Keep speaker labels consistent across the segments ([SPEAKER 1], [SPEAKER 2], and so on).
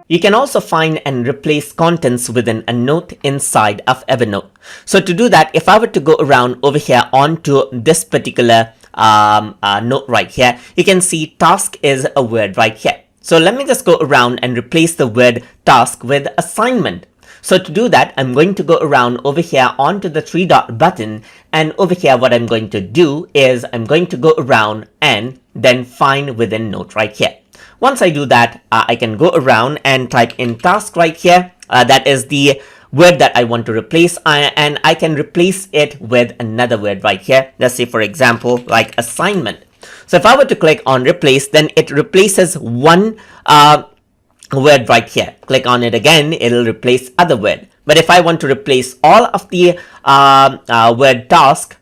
[SPEAKER 1] You can also find and replace contents within a note inside of Evernote. So to do that, if I were to go around over here onto this particular note right here, you can see task is a word right here. So let me just go around and replace the word task with assignment. So to do that, I'm going to go around over here onto the three dot button, and over here what I'm going to do is I'm going to go around and then find within note right here. Once I do that, I can go around and type in task right here. That is the word that I want to replace, and I can replace it with another word right here. Let's say, for example, like assignment. So if I were to click on replace, then it replaces one word right here. Click on it again, it'll replace other word. But if I want to replace all of the word task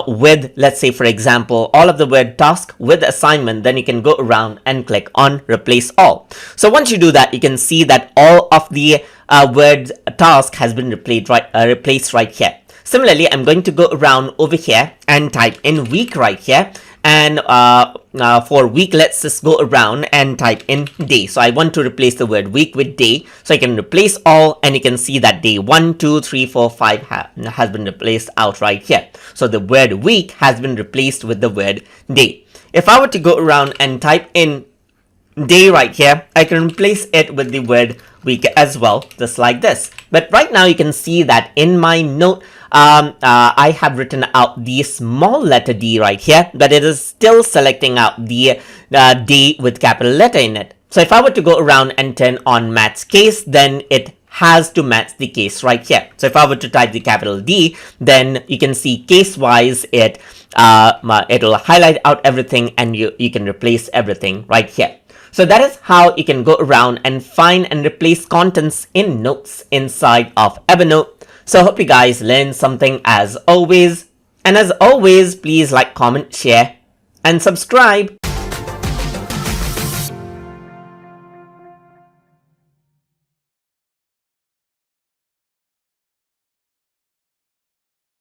[SPEAKER 1] with, let's say, for example, all of the word task with assignment, then you can go around and click on replace all. So once you do that, you can see that all of the word task has been replaced right here. Similarly, I'm going to go around over here and type in week right here. And for week, let's just go around and type in day. So I want to replace the word week with day. So I can replace all, and you can see that day 1, 2, 3, 4, 5 has been replaced out right here. So the word week has been replaced with the word day. If I were to go around and type in day right here, I can replace it with the word week as well, just like this. But right now you can see that in my note, I have written out the small letter D right here, but it is still selecting out the D with capital letter in it. So if I were to go around and turn on match case, then it has to match the case right here. So if I were to type the capital D, then you can see case wise it'll highlight out everything, and you can replace everything right here. So that is how you can go around and find and replace contents in notes inside of Evernote. So I hope you guys learned something as always. And as always, please like, comment, share, and subscribe.